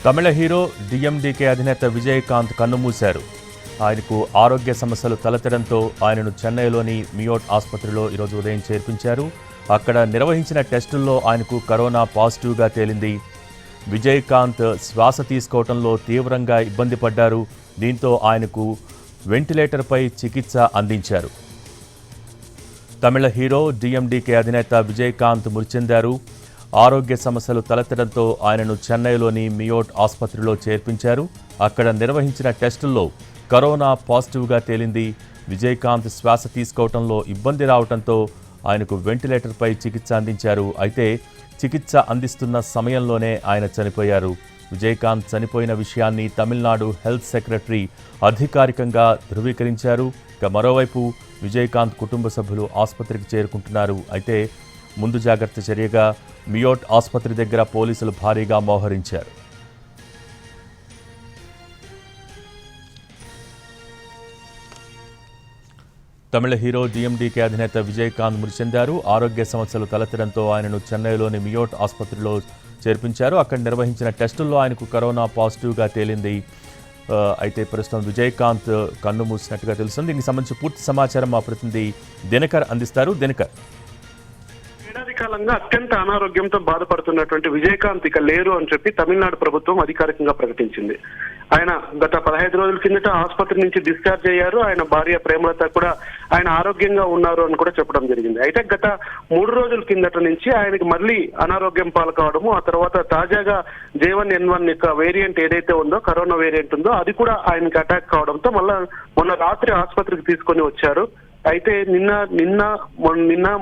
తమిళ hero DMDK అధినేత విజయకాంత్ కన్నుమూశారు. ఆయనకు ఆరోగ్య సమస్యలు తలెత్తడంతో ఆయనను చెన్నైలోని మియోట్ ఆసుపత్రిలో ఈరోజు ఉదయం చేర్పించారు. అక్కడ నిర్వహించిన టెస్టుల్లో ఆయనకు కరోనా పాజిటివ్గా తేలింది. విజయకాంత్ శ్వాస తీసుకోవడంలో తీవ్రంగా ఇబ్బంది పడ్డారు. దీంతో ఆయనకు వెంటిలేటర్పై చికిత్స అందించారు. తమిళ హీరో డిఎండికే అధినేత విజయకాంత్ మృతి చెందారు. ఆరోగ్య సమస్యలు తలెత్తడంతో ఆయనను చెన్నైలోని మియోట్ ఆసుపత్రిలో చేర్పించారు. అక్కడ నిర్వహించిన టెస్టుల్లో కరోనా పాజిటివ్గా తేలింది. విజయకాంత్ శ్వాస తీసుకోవడంలో ఇబ్బంది రావడంతో ఆయనకు వెంటిలేటర్పై చికిత్స అందించారు. అయితే చికిత్స అందిస్తున్న సమయంలోనే ఆయన చనిపోయారు. విజయకాంత్ చనిపోయిన విషయాన్ని తమిళనాడు హెల్త్ సెక్రటరీ అధికారికంగా ధృవీకరించారు. ఇక మరోవైపు విజయకాంత్ కుటుంబ సభ్యులు ఆసుపత్రికి చేరుకుంటున్నారు. అయితే ముందు జాగ్రత్త చర్యగా మియోట్ ఆసుపత్రి దగ్గర పోలీసులు భారీగా మోహరించారు. తమిళ హీరో డిఎండికే అధినేత విజయకాంత్ మృతి చెందారు. ఆరోగ్య సమస్యలు తలెత్తడంతో ఆయనను చెన్నైలోని మియోట్ ఆసుపత్రిలో చేర్పించారు. అక్కడ నిర్వహించిన టెస్టుల్లో ఆయనకు కరోనా పాజిటివ్గా తేలింది. అయితే ప్రస్తుతం విజయకాంత్ కన్ను మూసినట్టుగా తెలుస్తుంది. దీనికి సంబంధించి పూర్తి సమాచారం మా ప్రతినిధి దినకర్ అందిస్తారు. దినకర్, ఏడాది కాలంగా అత్యంత అనారోగ్యంతో బాధపడుతున్నటువంటి విజయకాంత్ ఇక లేరు అని చెప్పి తమిళనాడు ప్రభుత్వం అధికారికంగా ప్రకటించింది. ఆయన గత 15 రోజుల కిందట ఆసుపత్రి నుంచి డిశ్చార్జ్ అయ్యారు. ఆయన భార్య ప్రేమలత కూడా ఆయన ఆరోగ్యంగా ఉన్నారు అని కూడా చెప్పడం జరిగింది. అయితే గత 3 రోజుల కిందట నుంచి ఆయనకి మళ్ళీ అనారోగ్యం పాల్కావడము, ఆ తర్వాత తాజాగా J1N1 యొక్క వేరియంట్ ఏదైతే ఉందో, కరోనా వేరియంట్ ఉందో అది కూడా ఆయనకి అటాక్ కావడంతో మళ్ళా మొన్న రాత్రి ఆసుపత్రికి తీసుకొని వచ్చారు. అయితే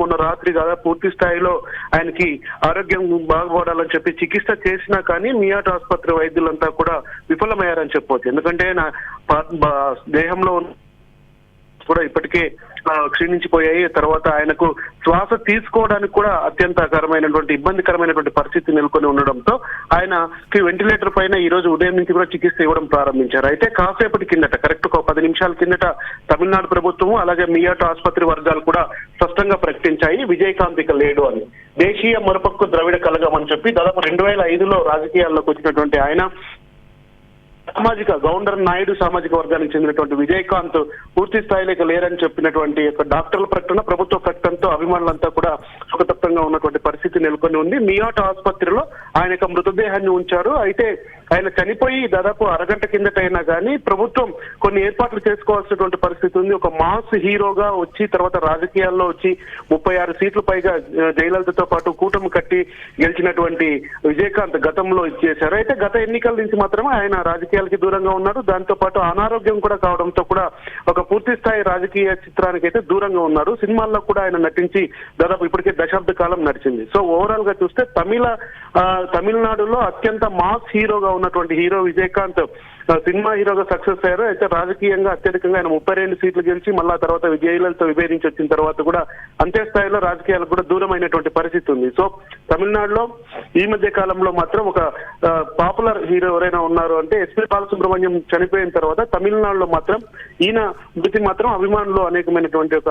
మొన్న రాత్రి కదా పూర్తి స్థాయిలో ఆయనకి ఆరోగ్యం బాగుపడాలని చెప్పి చికిత్స చేసినా కానీ మియాట్ ఆసుపత్రి వైద్యులంతా కూడా విఫలమయ్యారని చెప్పవచ్చు. ఎందుకంటే దేహంలో కూడా ఇప్పటికే క్షీణించిపోయాయి. తర్వాత ఆయనకు శ్వాస తీసుకోవడానికి కూడా ఇబ్బందికరమైనటువంటి పరిస్థితి నెలకొని ఉండడంతో ఆయనకి వెంటిలేటర్ పైన ఈ రోజు ఉదయం నుంచి కూడా చికిత్స ఇవ్వడం ప్రారంభించారు. అయితే కాసేపటి కిందట, కరెక్ట్ ఒక 10 నిమిషాల కిందట తమిళనాడు ప్రభుత్వం అలాగే మియాట్ ఆసుపత్రి వర్గాలు కూడా స్పష్టంగా ప్రకటించాయి విజయకాంత్ ఇక లేడు అని. దేశీయ మరపక్కు ద్రవిడ కలగం అని చెప్పి దాదాపు 2005లో రాజకీయాల్లోకి వచ్చినటువంటి ఆయన గౌండర్ నాయుడు సామాజిక వర్గానికి చెందినటువంటి విజయకాంత్ పూర్తి స్థాయిలో లేరని చెప్పినటువంటి డాక్టర్ల ప్రకటన, ప్రభుత్వ ప్రకటనతో అభిమానులంతా కూడా సుఖతప్తంగా ఉన్నటువంటి పరిస్థితి నెలకొని ఉంది. మియాట్ ఆసుపత్రిలో ఆయన యొక్క మృతదేహాన్ని ఉంచారు. అయితే ఆయన చనిపోయి దాదాపు అరగంట కిందట అయినా కానీ ప్రభుత్వం కొన్ని ఏర్పాట్లు చేసుకోవాల్సినటువంటి పరిస్థితి ఉంది. ఒక మాస్ హీరోగా వచ్చి తర్వాత రాజకీయాల్లో వచ్చి 36 సీట్లు పైగా జయలలితతో పాటు కూటమి కట్టి గెలిచినటువంటి విజయకాంత్ గతంలో ఇచ్చేశారు. అయితే గత ఎన్నికల నుంచి మాత్రమే ఆయన రాజకీయాలకి దూరంగా ఉన్నారు. దాంతో పాటు అనారోగ్యం కూడా కావడంతో కూడా ఒక పూర్తి స్థాయి రాజకీయ చిత్రానికి అయితే దూరంగా ఉన్నారు. సినిమాల్లో కూడా ఆయన నటించి దాదాపు ఇప్పటికే దశాబ్ద కాలం నడిచింది. సో ఓవరాల్ గా చూస్తే తమిళనాడులో అత్యంత మాస్ హీరోగా ఉన్నటువంటి హీరో విజయకాంత్ సినిమా హీరోగా సక్సెస్ అయ్యారు. అయితే రాజకీయంగా అత్యధికంగా ఆయన 32 సీట్లు గెలిచి మళ్ళా తర్వాత జయలలిత విభేదించి వచ్చిన తర్వాత కూడా అంతే స్థాయిలో రాజకీయాలకు కూడా దూరమైనటువంటి పరిస్థితి ఉంది. సో తమిళనాడులో ఈ మధ్య కాలంలో మాత్రం ఒక పాపులర్ హీరో ఎవరైనా ఉన్నారు అంటే ఎస్పీ బాలసుబ్రహ్మణ్యం చనిపోయిన తర్వాత తమిళనాడులో మాత్రం ఈయన మృతి మాత్రం అభిమానులు అనేకమైనటువంటి ఒక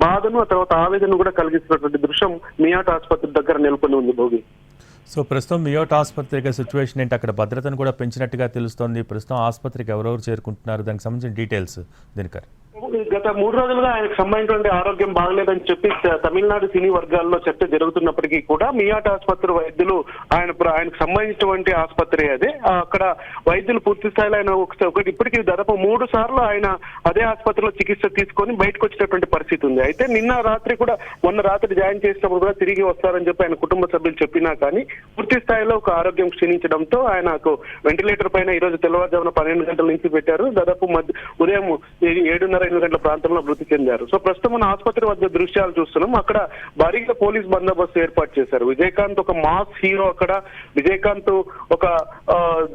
బాధను, ఆ తర్వాత ఆవేదన కూడా కలిగిస్తున్నటువంటి దృశ్యం మియాట్ ఆసుపత్రి దగ్గర నెలకొని ఉంది. భోగి, సో ప్రస్తుతం మియోట్ ఆసుపత్రికి సిచ్యువేషన్ ఏంటి? అక్కడ భద్రతను కూడా పెంచినట్టుగా తెలుస్తోంది. ప్రస్తుతం ఆసుపత్రికి ఎవరెవరు చేరుకుంటున్నారు, దానికి సంబంధించిన డీటెయిల్స్ దినకర్. గత 3 రోజులుగా ఆయనకు సంబంధించినటువంటి ఆరోగ్యం బాగలేదని చెప్పి తమిళనాడు సినీ వర్గాల్లో చర్చ జరుగుతున్నప్పటికీ కూడా మియాట్ ఆసుపత్రి వైద్యులు ఆయనకు సంబంధించినటువంటి ఆసుపత్రి అదే. అక్కడ వైద్యులు పూర్తి స్థాయిలో ఆయన ఇప్పటికీ దాదాపు 3 సార్లు ఆయన అదే ఆసుపత్రిలో చికిత్స తీసుకొని బయటకు వచ్చినటువంటి పరిస్థితి ఉంది. అయితే మొన్న రాత్రి జాయిన్ చేసినప్పుడు కూడా తిరిగి వస్తారని చెప్పి ఆయన కుటుంబ సభ్యులు చెప్పినా కానీ పూర్తి స్థాయిలో ఒక ఆరోగ్యం క్షీణించడంతో ఆయనకు వెంటిలేటర్ పైన ఈ రోజు తెల్లవారుజామున 12 గంటల నుంచి పెట్టారు. దాదాపు ఉదయం 7:30-8 గంటల ప్రాంతంలో మృతి చెందారు. సో ప్రస్తుతం మన ఆసుపత్రి వద్ద దృశ్యాలు చూస్తున్నాం. అక్కడ భారీగా పోలీస్ బందోబస్తు ఏర్పాటు చేశారు. విజయకాంత్ ఒక మాస్ హీరో. అక్కడ విజయకాంత్ ఒక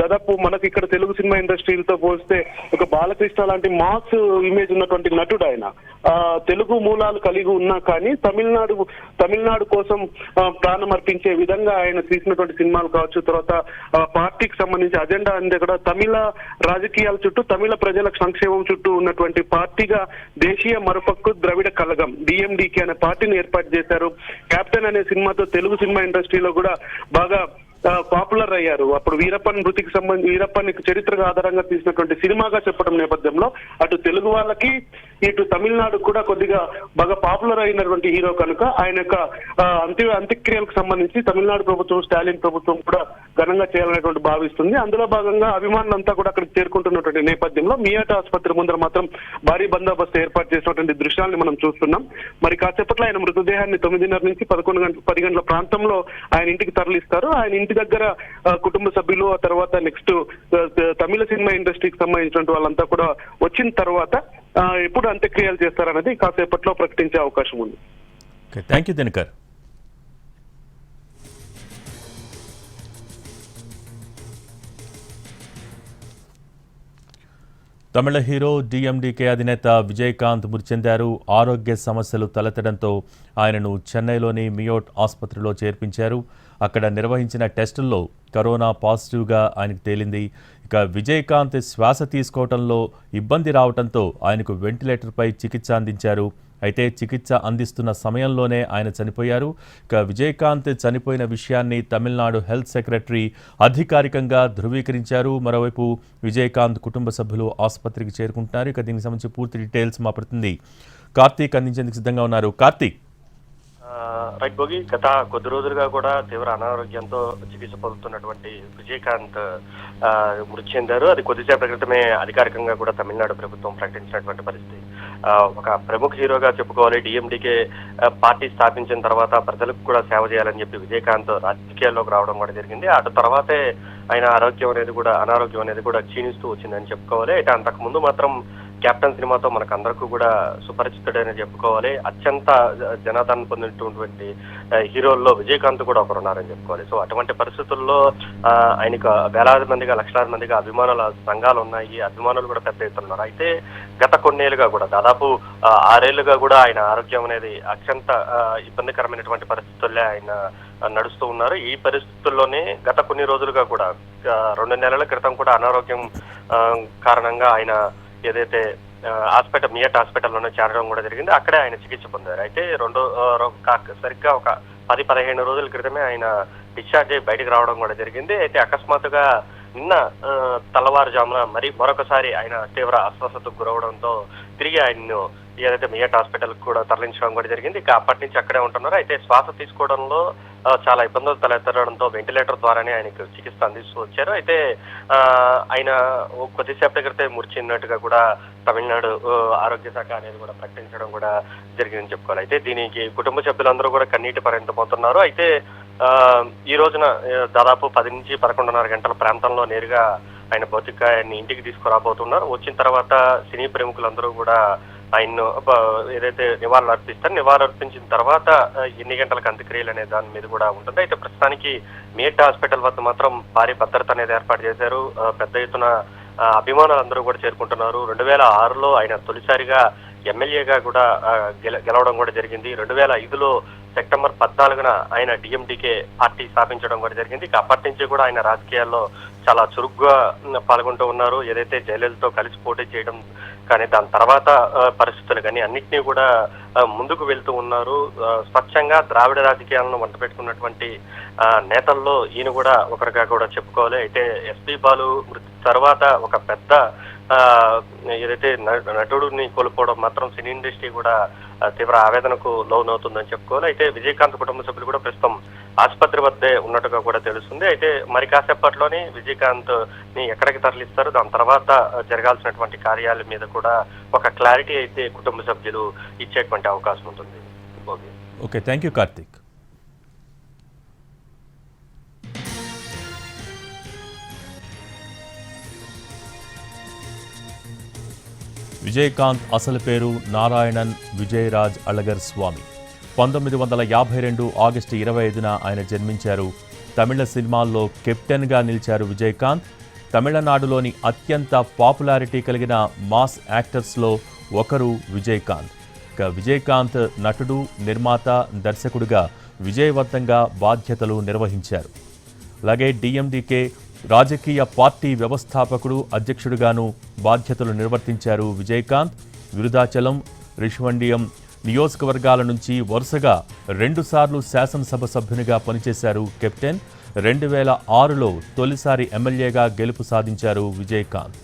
దాదాపు మనకి ఇక్కడ తెలుగు సినిమా ఇండస్ట్రీలతో పోలిస్తే ఒక బాలకృష్ణ లాంటి మాస్ ఇమేజ్ ఉన్నటువంటి నటుడు ఆయన. తెలుగు మూలాలు కలిగి ఉన్నా కానీ తమిళనాడు కోసం ప్రాణం అర్పించే విధంగా ఆయన తీసినటువంటి సినిమాలు కావచ్చు, తర్వాత పార్టీకి సంబంధించి అజెండా అంటే కూడా తమిళ రాజకీయాల చుట్టూ, తమిళ ప్రజల సంక్షేమం చుట్టూ ఉన్నటువంటి పార్టీగా దేశీయ మరపక్కు ద్రవిడ కలగం DMDK అనే పార్టీని ఏర్పాటు చేశారు. కెప్టెన్ అనే సినిమాతో తెలుగు సినిమా ఇండస్ట్రీలో కూడా బాగా పాపులర్ అయ్యారు. అప్పుడు వీరప్పన్ చరిత్రకు ఆధారంగా తీసినటువంటి సినిమాగా చెప్పడం నేపథ్యంలో అటు తెలుగు వాళ్ళకి ఇటు తమిళనాడు కూడా కొద్దిగా బాగా పాపులర్ అయినటువంటి హీరో కనుక ఆయన యొక్క అంత్యక్రియలకు సంబంధించి తమిళనాడు ప్రభుత్వం, స్టాలిన్ ప్రభుత్వం కూడా ఘనంగా చేయాలనేటువంటి భావిస్తుంది. అందులో భాగంగా అభిమానులంతా కూడా అక్కడికి చేరుకుంటున్నటువంటి నేపథ్యంలో మియాట్ ఆసుపత్రి ముందర మాత్రం భారీ బందోబస్తు ఏర్పాటు చేసినటువంటి దృశ్యాలను మనం చూస్తున్నాం. మరి కాసేపట్లో ఆయన మృతదేహాన్ని 9:30 నుంచి 10 గంటల ప్రాంతంలో ఆయన ఇంటికి తరలిస్తారు. ఆయన ఇంటి దగ్గర కుటుంబ సభ్యులు, ఆ తర్వాత నెక్స్ట్ తమిళ సినిమా ఇండస్ట్రీకి సంబంధించినటువంటి వాళ్ళంతా కూడా వచ్చిన తర్వాత ఎప్పుడు అంత్యక్రియలు చేస్తారనేది కాసేపట్లో ప్రకటించే అవకాశం ఉంది. Thank you Dinakar. Tamil hero DMDK అధినేత విజయకాంత్ మృతి చెందారు. ఆరోగ్య సమస్యలు తలెత్తడంతో ఆయనను చెన్నైలోని మియోట్ ఆసుపత్రిలో చేర్పించారు. అక్కడ నిర్వహించిన టెస్టుల్లో కరోనా పాజిటివ్గా ఆయనకు తేలింది. ఇక విజయకాంత్ శ్వాస తీసుకోవడంలో ఇబ్బంది రావడంతో ఆయనకు వెంటిలేటర్పై చికిత్స అందించారు. అయితే చికిత్స అందిస్తున్న సమయంలోనే ఆయన చనిపోయారు. ఇక విజయకాంత్ చనిపోయిన విషయాన్ని తమిళనాడు హెల్త్ సెక్రటరీ అధికారికంగా ధృవీకరించారు. మరోవైపు విజయకాంత్ కుటుంబ సభ్యులు ఆసుపత్రికి చేరుకుంటున్నారు. ఇక దీనికి సంబంధించి పూర్తి డీటెయిల్స్ మా ప్రతినిధి కార్తీక్ అందించేందుకు సిద్ధంగా ఉన్నారు. కార్తీక్. రైట్ భోగి, గత కొద్ది రోజులుగా కూడా తీవ్ర అనారోగ్యంతో చికిత్స పొందుతున్నటువంటి విజయకాంత్ మృతి చెందారు. అది కొద్దిసేపటి క్రితమే అధికారికంగా కూడా తమిళనాడు ప్రభుత్వం ప్రకటించినటువంటి పరిస్థితి. ఒక ప్రముఖ హీరోగా చెప్పుకోవాలి. డిఎండికే పార్టీ స్థాపించిన తర్వాత ప్రజలకు కూడా సేవ చేయాలని చెప్పి విజయకాంత్ రాజకీయాల్లోకి రావడం కూడా జరిగింది. అటు తర్వాతే ఆయన అనారోగ్యం అనేది కూడా క్షీణిస్తూ వచ్చిందని చెప్పుకోవాలి. అయితే అంతకుముందు మాత్రం కెప్టెన్ సినిమాతో మనకు అందరికీ కూడా సుపరిచితుడని చెప్పుకోవాలి. అత్యంత జనాదరణ పొందినటువంటి హీరోల్లో విజయకాంత్ కూడా ఒకరున్నారని చెప్పుకోవాలి. సో అటువంటి పరిస్థితుల్లో ఆయనకు వేలాది మందిగా, లక్షలాది మందిగా అభిమానుల సంఘాలు ఉన్నాయి. అభిమానులు కూడా పెద్ద ఎత్తున ఉన్నారు. అయితే గత కొన్నేళ్లుగా కూడా దాదాపు 6 ఏళ్లుగా కూడా ఆయన ఆరోగ్యం అనేది అత్యంత ఇబ్బందికరమైనటువంటి పరిస్థితుల్లో ఆయన నడుస్తూ ఉన్నారు. ఈ పరిస్థితుల్లోనే గత కొన్ని రోజులుగా కూడా 2 నెలల క్రితం కూడా అనారోగ్యం కారణంగా ఆయన ఏదైతే మియాట్ హాస్పిటల్లోనే చేరడం కూడా జరిగింది. అక్కడే ఆయన చికిత్స పొందారు. అయితే సరిగ్గా ఒక 10-15 రోజుల క్రితమే ఆయన డిశ్చార్జ్ అయ్యి బయటకు రావడం కూడా జరిగింది. అయితే అకస్మాత్తుగా నిన్న తెల్లవారుజామున మరొకసారి ఆయన తీవ్ర అస్వస్థతకు గురవడంతో తిరిగి ఆయన్ను ఏదైతే మియాట్ హాస్పిటల్ కూడా తరలించడం కూడా జరిగింది. ఇక అప్పటి నుంచి అక్కడే ఉంటున్నారు. అయితే శ్వాస తీసుకోవడంలో చాలా ఇబ్బందులు తలెత్తడంతో వెంటిలేటర్ ద్వారానే ఆయనకు చికిత్స అందిస్తూ వచ్చారు. అయితే ఆయన కొద్దిసేపటి క్రితం మృతి చెందినట్టుగా కూడా తమిళనాడు ఆరోగ్య శాఖ అనేది కూడా ప్రకటించడం కూడా జరిగిందని చెప్పుకోవాలి. అయితే దీనికి కుటుంబ సభ్యులందరూ కూడా కన్నీటి పర్యంతమవుతున్నారు. అయితే ఈ రోజున దాదాపు 10 నుంచి 11:30 గంటల ప్రాంతంలో నేరుగా ఆయన భౌతికాయాన్ని ఇంటికి తీసుకురాబోతున్నారు. వచ్చిన తర్వాత సినీ ప్రముఖులందరూ కూడా ఆయన్ను ఏదైతే నివాళులర్పించిన తర్వాత ఎన్ని గంటలకు అంత్యక్రియలు అనే దాని మీద కూడా ఉంటుంది. అయితే ప్రస్తుతానికి మియాట్ హాస్పిటల్ వద్ద మాత్రం భారీ భద్రత అనేది ఏర్పాటు చేశారు. పెద్ద ఎత్తున అభిమానులందరూ కూడా చేరుకుంటున్నారు. 2006లో ఆయన తొలిసారిగా ఎమ్మెల్యేగా కూడా గెలవడం కూడా జరిగింది. 2005లో సెప్టెంబర్ 14న ఆయన డిఎండికే పార్టీ స్థాపించడం కూడా జరిగింది. అప్పటి నుంచి కూడా ఆయన రాజకీయాల్లో చాలా చురుగ్గా పాల్గొంటూ ఉన్నారు. ఏదైతే జయలలితతో కలిసి పోటీ చేయడం కానీ దాని తర్వాత పరిస్థితులు కానీ అన్నింటినీ కూడా ముందుకు వెళ్తూ ఉన్నారు. స్వచ్ఛంగా ద్రావిడ రాజకీయాలను వంట పెట్టుకున్నటువంటి నేతల్లో ఈయన కూడా ఒకరిగా కూడా చెప్పుకోవాలి. అయితే ఎస్పీ బాలు మృతి తర్వాత ఒక పెద్ద ఏదైతే నటుడిని కోల్పోవడం మాత్రం సినీ ఇండస్ట్రీ కూడా తీవ్ర ఆవేదనకు లోనవుతుందని చెప్పుకోవాలి. అయితే విజయకాంత్ కుటుంబ సభ్యులు కూడా ప్రస్తుతం ఆసుపత్రి వద్దే ఉన్నట్టుగా కూడా తెలుస్తుంది. అయితే మరి కాసేపట్లోనే విజయకాంత్ ని ఎక్కడికి తరలిస్తారు, దాని తర్వాత జరగాల్సినటువంటి కార్యాల మీద కూడా ఒక క్లారిటీ అయితే కుటుంబ సభ్యులు ఇచ్చేటువంటి అవకాశం ఉంటుంది. Okay, thank you Karthik. Vijayakanth అసలు పేరు నారాయణన్ విజయరాజ్ అళగర్ స్వామి. 1952 ఆగస్టు 25న ఆయన జన్మించారు. తమిళ సినిమాల్లో కెప్టెన్గా నిలిచారు విజయకాంత్. తమిళనాడులోని అత్యంత పాపులారిటీ కలిగిన మాస్ యాక్టర్స్లో ఒకరు విజయకాంత్. ఇక విజయకాంత్ నటుడు, నిర్మాత, దర్శకుడిగా విజయవంతంగా బాధ్యతలు నిర్వహించారు. అలాగే డిఎండికే రాజకీయ పార్టీ వ్యవస్థాపకుడు, అధ్యక్షుడిగాను బాధ్యతలు నిర్వర్తించారు విజయకాంత్. విరుదాచలం, రిషివండియం నియోజకవర్గాల నుంచి వరుసగా 2 సార్లు శాసనసభ సభ్యునిగా పనిచేశారు కెప్టెన్. 2006లో తొలిసారి ఎమ్మెల్యేగా గెలుపు సాధించారు విజయకాంత్.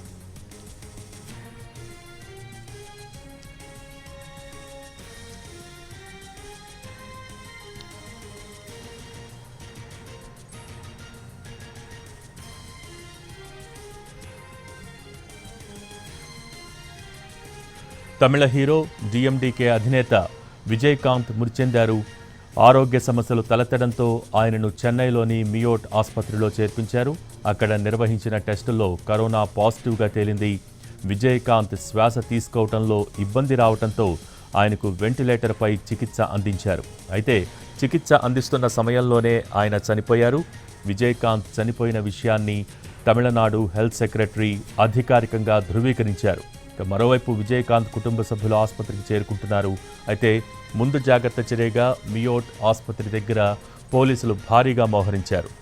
తమిళ హీరో డిఎండికే అధినేత విజయకాంత్ మృతి చెందారు. ఆరోగ్య సమస్యలు తలెత్తడంతో ఆయనను చెన్నైలోని మియోట్ ఆసుపత్రిలో చేర్పించారు. అక్కడ నిర్వహించిన టెస్టుల్లో కరోనా పాజిటివ్గా తేలింది. విజయకాంత్ శ్వాస తీసుకోవడంలో ఇబ్బంది రావడంతో ఆయనకు వెంటిలేటర్పై చికిత్స అందించారు. అయితే చికిత్స అందిస్తున్న సమయంలోనే ఆయన చనిపోయారు. విజయకాంత్ చనిపోయిన విషయాన్ని తమిళనాడు హెల్త్ సెక్రటరీ అధికారికంగా ధృవీకరించారు. మరోవైపు విజయకాంత్ కుటుంబ సభ్యులు ఆసుపత్రికి చేరుకుంటున్నారు. అయితే ముందు జాగ్రత్త చర్యగా మియోట్ ఆసుపత్రి దగ్గర పోలీసులు భారీగా మోహరించారు.